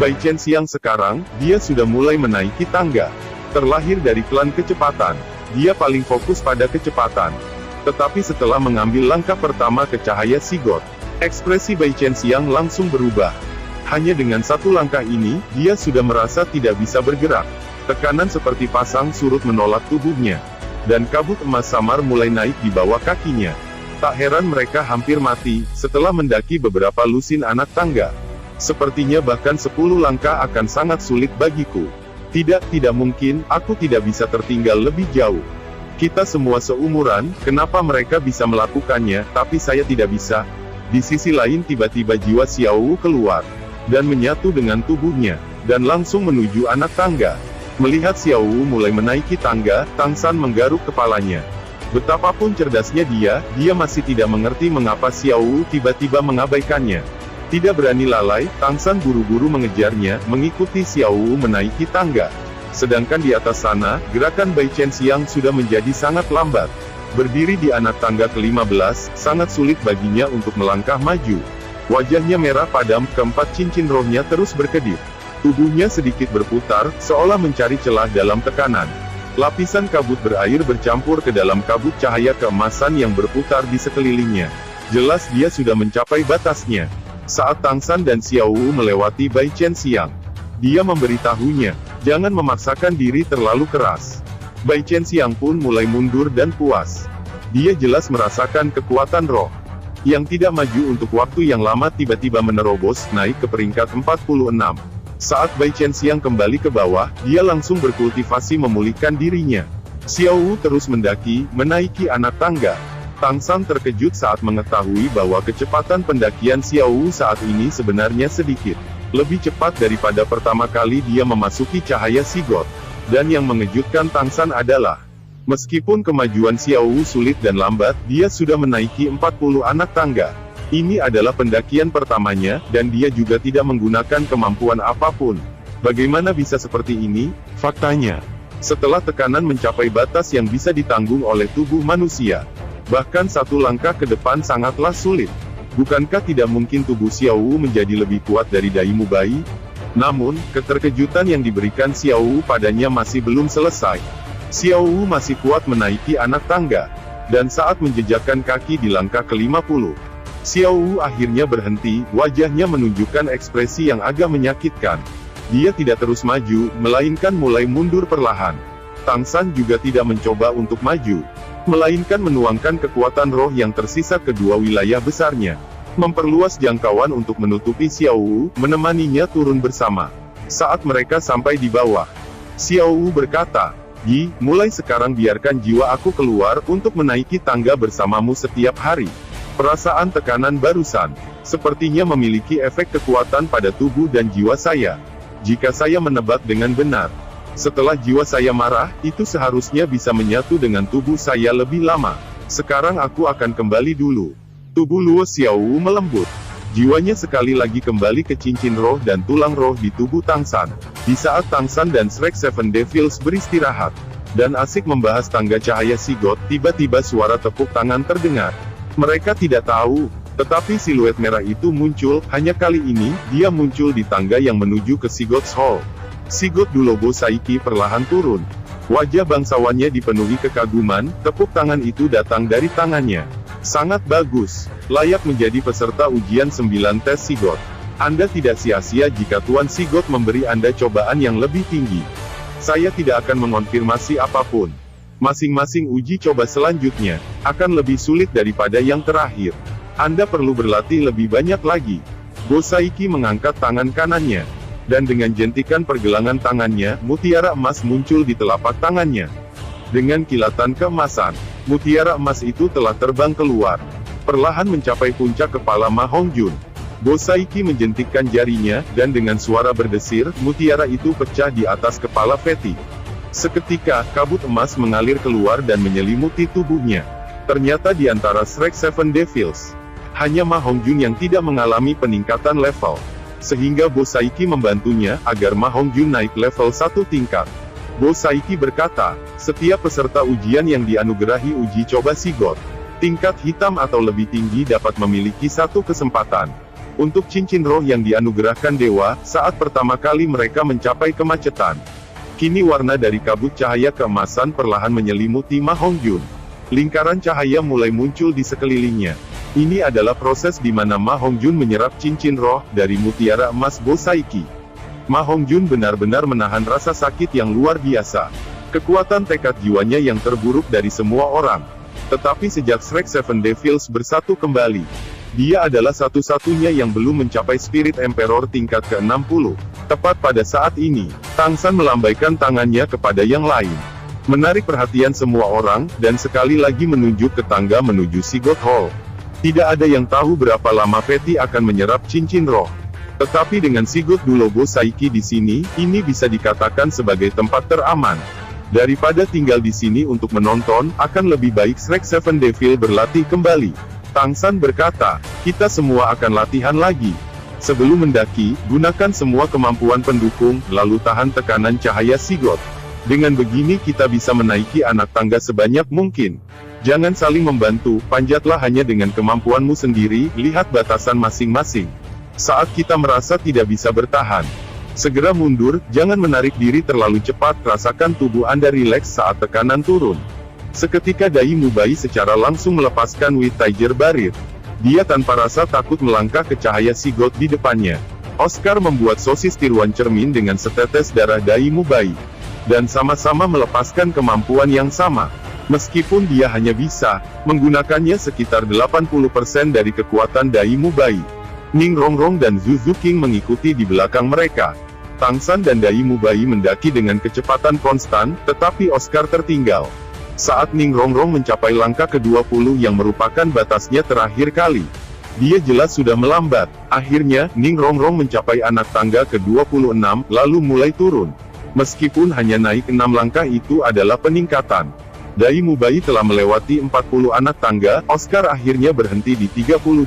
Bai Chen Xiang sekarang, dia sudah mulai menaiki tangga. Terlahir dari klan kecepatan, dia paling fokus pada kecepatan. Tetapi setelah mengambil langkah pertama ke cahaya Sigot, ekspresi Bai Chen Xiang langsung berubah. Hanya dengan satu langkah ini, dia sudah merasa tidak bisa bergerak. Tekanan seperti pasang surut menolak tubuhnya. Dan kabut emas samar mulai naik di bawah kakinya. Tak heran mereka hampir mati, setelah mendaki beberapa lusin anak tangga. Sepertinya bahkan 10 langkah akan sangat sulit bagiku. Tidak mungkin, aku tidak bisa tertinggal lebih jauh. Kita semua seumuran, kenapa mereka bisa melakukannya, tapi saya tidak bisa? Di sisi lain tiba-tiba jiwa Xiao Wu keluar, dan menyatu dengan tubuhnya, dan langsung menuju anak tangga. Melihat Xiao Wu mulai menaiki tangga, Tang San menggaruk kepalanya. Betapapun cerdasnya dia masih tidak mengerti mengapa Xiao Wu tiba-tiba mengabaikannya. Tidak berani lalai, Tang San buru-buru mengejarnya, mengikuti Xiao Wu menaiki tangga. Sedangkan di atas sana, gerakan Bai Chen Xiang sudah menjadi sangat lambat. Berdiri di anak tangga ke-15, sangat sulit baginya untuk melangkah maju. Wajahnya merah padam, keempat cincin rohnya terus berkedip. Tubuhnya sedikit berputar, seolah mencari celah dalam tekanan. Lapisan kabut berair bercampur ke dalam kabut cahaya keemasan yang berputar di sekelilingnya. Jelas dia sudah mencapai batasnya. Saat Tang San dan Xiao Wu melewati Bai Chen Xiang, dia memberitahunya, jangan memaksakan diri terlalu keras. Bai Chen Xiang pun mulai mundur dan puas. Dia jelas merasakan kekuatan roh yang tidak maju untuk waktu yang lama tiba-tiba menerobos, naik ke peringkat 46. Saat Bai Chen Xiang kembali ke bawah, dia langsung berkultivasi memulihkan dirinya. Xiao Wu terus mendaki, menaiki anak tangga. Tang San terkejut saat mengetahui bahwa kecepatan pendakian Xiao Wu saat ini sebenarnya sedikit lebih cepat daripada pertama kali dia memasuki cahaya Sigot. Dan yang mengejutkan Tang San adalah, meskipun kemajuan Xiao Wu sulit dan lambat, dia sudah menaiki 40 anak tangga. Ini adalah pendakian pertamanya, dan dia juga tidak menggunakan kemampuan apapun. Bagaimana bisa seperti ini? Faktanya, setelah tekanan mencapai batas yang bisa ditanggung oleh tubuh manusia, bahkan satu langkah ke depan sangatlah sulit. Bukankah tidak mungkin tubuh Xiao Wu menjadi lebih kuat dari Dai Mubai? Namun, keterkejutan yang diberikan Xiao Wu padanya masih belum selesai. Xiao Wu masih kuat menaiki anak tangga. Dan saat menjejakkan kaki di langkah ke-50, Xiao Wu akhirnya berhenti, wajahnya menunjukkan ekspresi yang agak menyakitkan. Dia tidak terus maju, melainkan mulai mundur perlahan. Tang San juga tidak mencoba untuk maju, melainkan menuangkan kekuatan roh yang tersisa kedua wilayah besarnya. Memperluas jangkauan untuk menutupi Xiao Wu, menemaninya turun bersama. Saat mereka sampai di bawah, Xiao Wu berkata, mulai sekarang biarkan jiwa aku keluar untuk menaiki tangga bersamamu setiap hari. Perasaan tekanan barusan, sepertinya memiliki efek kekuatan pada tubuh dan jiwa saya. Jika saya menebak dengan benar, setelah jiwa saya marah, itu seharusnya bisa menyatu dengan tubuh saya lebih lama. Sekarang aku akan kembali dulu. Tubuh Luo Xiao Wu melembut. Jiwanya sekali lagi kembali ke cincin roh dan tulang roh di tubuh Tang San. Di saat Tang San dan Shrek Seven Devils beristirahat, dan asik membahas tangga cahaya Sigot, tiba-tiba suara tepuk tangan terdengar. Mereka tidak tahu, tetapi siluet merah itu muncul, hanya kali ini, dia muncul di tangga yang menuju ke Sigot's Hall. Sigot Dulobo Saiki perlahan turun. Wajah bangsawannya dipenuhi kekaguman, tepuk tangan itu datang dari tangannya. Sangat bagus, layak menjadi peserta ujian 9 tes Sigot. Anda tidak sia-sia jika Tuan Sigot memberi Anda cobaan yang lebih tinggi. Saya tidak akan mengonfirmasi apapun. Masing-masing uji coba selanjutnya akan lebih sulit daripada yang terakhir. Anda perlu berlatih lebih banyak lagi. Go Saiki mengangkat tangan kanannya, dan dengan jentikan pergelangan tangannya, mutiara emas muncul di telapak tangannya. Dengan kilatan keemasan, mutiara emas itu telah terbang keluar, perlahan mencapai puncak kepala Ma Hongjun. Go Saiki menjentikkan jarinya, dan dengan suara berdesir, mutiara itu pecah di atas kepala Feti. Seketika, kabut emas mengalir keluar dan menyelimuti tubuhnya. Ternyata di antara Shrek Seven Devils, hanya Ma Hongjun yang tidak mengalami peningkatan level. Sehingga Bo Saiki membantunya, agar Ma Hongjun naik level 1 tingkat. Bo Saiki berkata, setiap peserta ujian yang dianugerahi uji coba Sigot tingkat hitam atau lebih tinggi dapat memiliki satu kesempatan Untuk cincin roh yang dianugerahkan dewa, saat pertama kali mereka mencapai kemacetan. Kini warna dari kabut cahaya keemasan perlahan menyelimuti Ma Hongjun. Lingkaran cahaya mulai muncul di sekelilingnya. Ini adalah proses di mana Ma Hongjun menyerap cincin roh dari mutiara emas Bo Saiki. Ma Hongjun benar-benar menahan rasa sakit yang luar biasa. Kekuatan tekad jiwanya yang terburuk dari semua orang. Tetapi sejak Shrek Seven Devils bersatu kembali, dia adalah satu-satunya yang belum mencapai Spirit Emperor tingkat ke-60. Tepat pada saat ini, Tang San melambaikan tangannya kepada yang lain, menarik perhatian semua orang, dan sekali lagi menunjuk ke tangga menuju Sigurd Hall. Tidak ada yang tahu berapa lama Fatty akan menyerap cincin roh. Tetapi dengan Sigurd Dulobo Saiki di sini, ini bisa dikatakan sebagai tempat teraman. Daripada tinggal di sini untuk menonton, akan lebih baik Shrek Seven Devil berlatih kembali. Tang San berkata, kita semua akan latihan lagi. Sebelum mendaki, gunakan semua kemampuan pendukung, lalu tahan tekanan cahaya Sigurd. Dengan begini kita bisa menaiki anak tangga sebanyak mungkin. Jangan saling membantu, panjatlah hanya dengan kemampuanmu sendiri, lihat batasan masing-masing. Saat kita merasa tidak bisa bertahan, segera mundur, jangan menarik diri terlalu cepat, rasakan tubuh Anda rileks saat tekanan turun. Seketika Dai Mubai secara langsung melepaskan White Tiger Barir. Dia tanpa rasa takut melangkah ke cahaya Sigurd di depannya. Oscar membuat sosis tiruan cermin dengan setetes darah Dai Mubai. Dan sama-sama melepaskan kemampuan yang sama. Meskipun dia hanya bisa menggunakannya sekitar 80% dari kekuatan Dai Mubai. Ning Rongrong dan Zuzu King mengikuti di belakang mereka. Tang San dan Dai Mubai mendaki dengan kecepatan konstan, tetapi Oscar tertinggal. Saat Ning Rongrong mencapai langkah ke-20 yang merupakan batasnya terakhir kali, dia jelas sudah melambat. Akhirnya, Ning Rongrong mencapai anak tangga ke-26, lalu mulai turun. Meskipun hanya naik 6 langkah itu adalah peningkatan. Dai Mubai telah melewati 40 anak tangga, Oscar akhirnya berhenti di 38.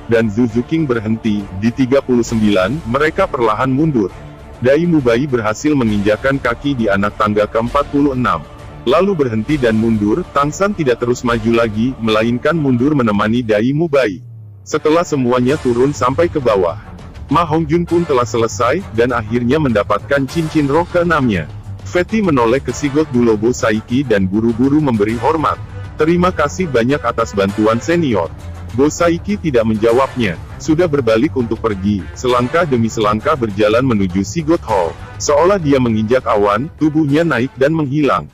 Dan Zuzu King berhenti di 39, mereka perlahan mundur. Dai Mubai berhasil menginjakan kaki di anak tangga ke-46. Lalu berhenti dan mundur. Tang San tidak terus maju lagi, melainkan mundur menemani Dai Mubai. Setelah semuanya turun sampai ke bawah, Ma Hongjun pun telah selesai, dan akhirnya mendapatkan cincin roh ke-6-nya. Fatty menoleh ke Sigurd Dulobo Saiki dan buru-buru memberi hormat. Terima kasih banyak atas bantuan senior. Bo Saiki tidak menjawabnya, sudah berbalik untuk pergi, selangkah demi selangkah berjalan menuju Sigurd Hall. Seolah dia menginjak awan, tubuhnya naik dan menghilang.